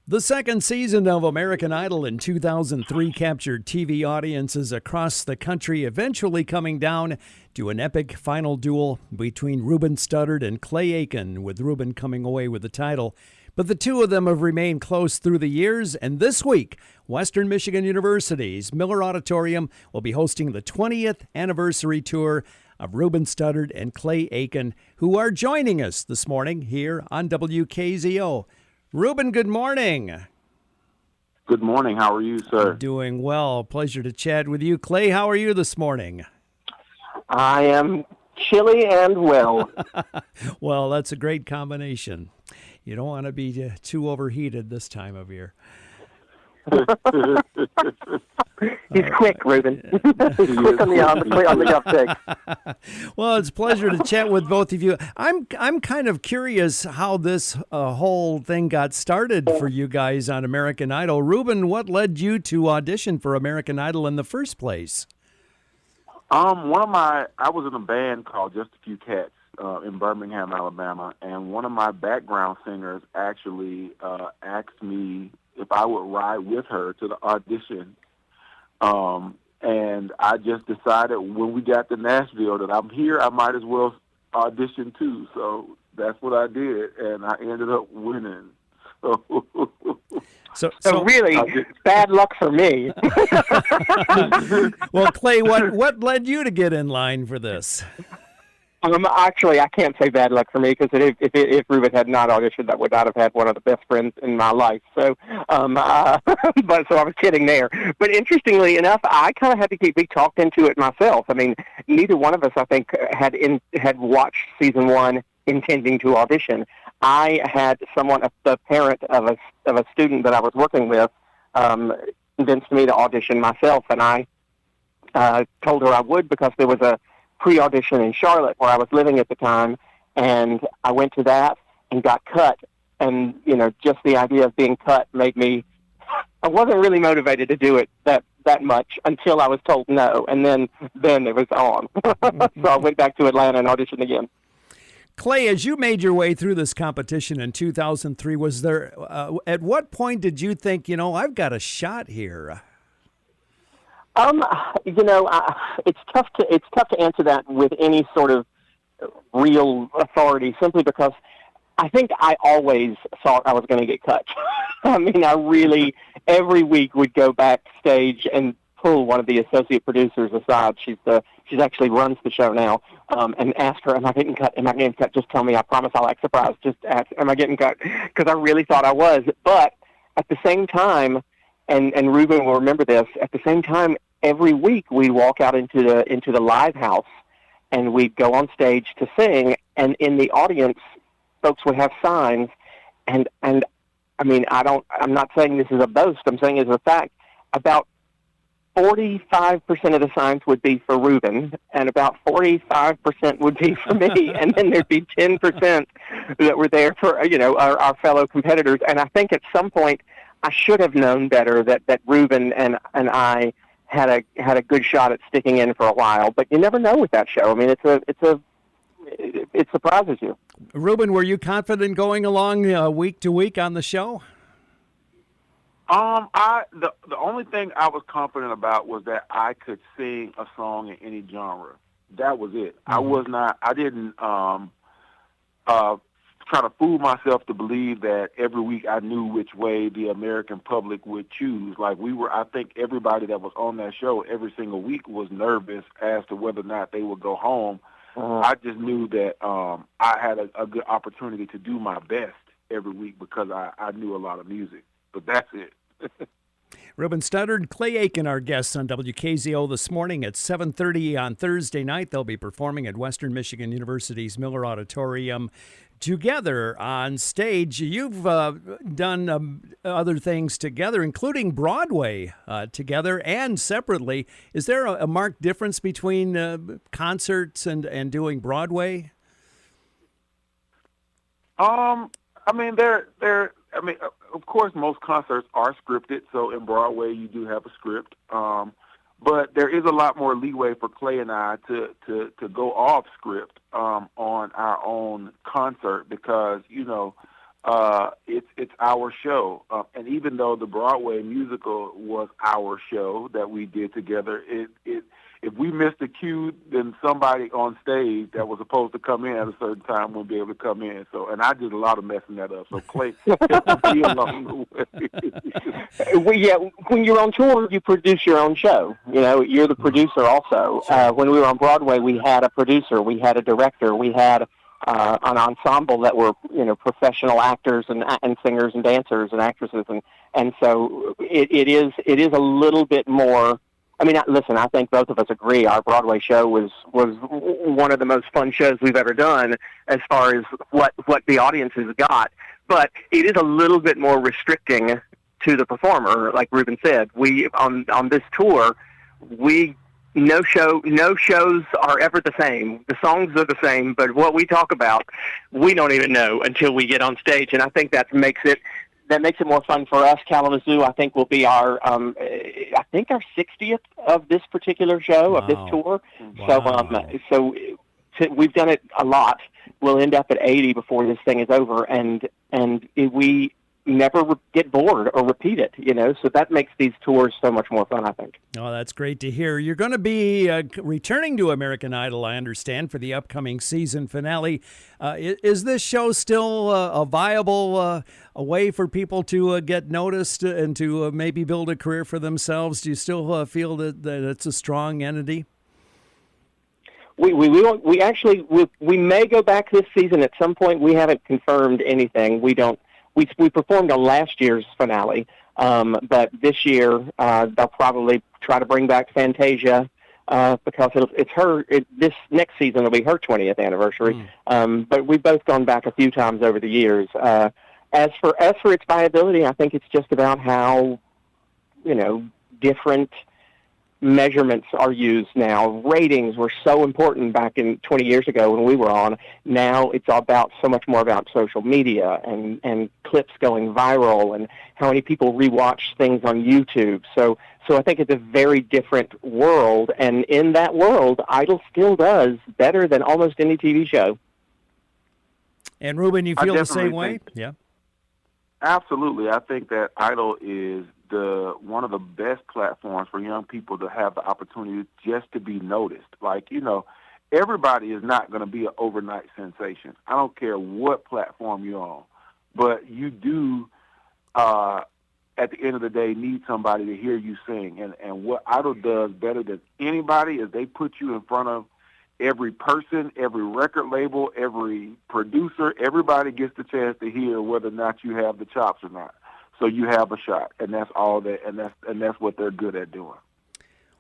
The second season of American Idol in 2003 captured TV audiences across the country, eventually coming down to an epic final duel between Ruben Studdard and Clay Aiken, with Ruben coming away with the title. But the two of them have remained close through the years, and this week, Western Michigan University's Miller Auditorium will be hosting the 20th anniversary tour of Ruben Studdard and Clay Aiken, who are joining us this morning here on WKZO. Ruben, good morning. Good morning. How are you, sir? Doing well. Pleasure to chat with you. Clay, how are you this morning? I am chilly and well. Well, that's a great combination. You don't want to be too overheated this time of year. He's quick, Ruben. He's quick on the uptake. Well, it's a pleasure to chat with both of you. I'm kind of curious how this whole thing got started for you guys on American Idol. Ruben, what led you to audition for American Idol in the first place? I was in a band called Just a Few Cats in Birmingham, Alabama, and one of my background singers actually asked me if I would ride with her to the audition. And I just decided when we got to Nashville that I'm here, I might as well audition too. So that's what I did, and I ended up winning. So really, bad luck for me. Well, Clay, what led you to get in line for this? Actually, I can't say bad luck for me, because if Ruben had not auditioned, I would not have had one of the best friends in my life. So, but so I was kidding there. But interestingly enough, I kind of had to be talked into it myself. I mean, neither one of us, I think, had watched season one intending to audition. I had the parent of a student that I was working with, convinced me to audition myself, and I told her I would, because there was a pre-audition in Charlotte where I was living at the time, and I went to that and got cut. And, just the idea of being cut made me, I wasn't really motivated to do it that much until I was told no, and then it was on. So I went back to Atlanta and auditioned again. Clay, as you made your way through this competition in 2003, was there, at what point did you think, I've got a shot here? It's tough to answer that with any sort of real authority, simply because I think I always thought I was going to get cut. I mean, I really every week would go backstage and pull one of the associate producers aside. She's actually runs the show now, and ask her, "Am I getting cut? Am I getting cut? Just tell me. I promise I'll act surprised. Just ask, am I getting cut?" Because I really thought I was. But at the same time, and Ruben will remember this, at the same time, every week we'd walk out into the live house, and we'd go on stage to sing, and in the audience, folks would have signs, and I mean, I'm not saying this is a boast, I'm saying it's a fact. About 45% of the signs would be for Ruben, and about 45% would be for me, and then there'd be 10% that were there for our fellow competitors. And I think at some point I should have known better that Ruben and I had a good shot at sticking in for a while, but you never know with that show. I mean, it surprises you. Ruben, were you confident going along week to week on the show? The only thing I was confident about was that I could sing a song in any genre. That was it. Mm-hmm. I didn't try to fool myself to believe that every week I knew which way the American public would choose. Like I think everybody that was on that show every single week was nervous as to whether or not they would go home. I just knew that I had a good opportunity to do my best every week because I knew a lot of music. But that's it. Ruben Studdard, Clay Aiken, our guests on WKZO this morning at 7:30 on Thursday night. They'll be performing at Western Michigan University's Miller Auditorium together on stage. You've done other things together, including Broadway together and separately. Is there a marked difference between concerts and doing Broadway? Of course, most concerts are scripted, so in Broadway you do have a script. But there is a lot more leeway for Clay and I to go off script on our own concert because, it's our show. And even though the Broadway musical was our show that we did together, if we missed a cue, then somebody on stage that was supposed to come in at a certain time wouldn't be able to come in. So, and I did a lot of messing that up. So Clay helped me along the way. When you're on tour, you produce your own show. You know, you're the producer also. When we were on Broadway, we had a producer, we had a director, we had an ensemble that were, you know, professional actors and singers and dancers and actresses, and so it is a little bit more. I mean, listen, I think both of us agree our Broadway show was one of the most fun shows we've ever done as far as what the audiences got. But it is a little bit more restricting to the performer, like Ruben said. We on this tour, no shows are ever the same. The songs are the same, but what we talk about, we don't even know until we get on stage, and I think that makes it more fun for us. Kalamazoo, I think, will be our 60th of this particular show, of this tour. Wow. So we've done it a lot. We'll end up at 80 before this thing is over, and we never get bored or repeat it, you know, so that makes these tours so much more fun, I think. Oh, that's great to hear. You're going to be returning to American Idol, I understand, for the upcoming season finale. Is this show still a viable a way for people to get noticed and to maybe build a career for themselves? Do you still feel that it's a strong entity? We may go back this season at some point. We haven't confirmed anything. We performed on last year's finale, but this year they'll probably try to bring back Fantasia because this next season will be her 20th anniversary. But we've both gone back a few times over the years. As for its viability, I think it's just about how, you know, different measurements are used now. Ratings were so important back in 20 years ago when we were on. Now it's so much more about social media and clips going viral and how many people rewatch things on YouTube. So I think it's a very different world, and in that world, Idol still does better than almost any TV show. And Ruben, you feel the same way? Yeah. Absolutely. I think that Idol is one of the best platforms for young people to have the opportunity just to be noticed. Like, you know, everybody is not going to be an overnight sensation. I don't care what platform you're on, but you do, at the end of the day, need somebody to hear you sing. And what Idol does better than anybody is they put you in front of every person, every record label, every producer. Everybody gets the chance to hear whether or not you have the chops or not. So you have a shot, and that's all that, and that's what they're good at doing.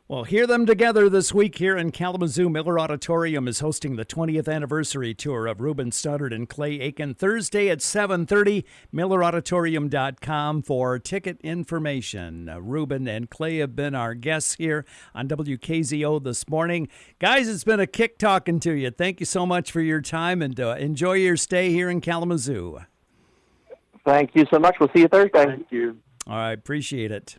Well, hear them together this week here in Kalamazoo. Miller Auditorium is hosting the 20th anniversary tour of Ruben Studdard and Clay Aiken Thursday at 7:30. MillerAuditorium.com for ticket information. Ruben and Clay have been our guests here on WKZO this morning. Guys, it's been a kick talking to you. Thank you so much for your time, and enjoy your stay here in Kalamazoo. Thank you so much. We'll see you Thursday. Thank you. All right, appreciate it.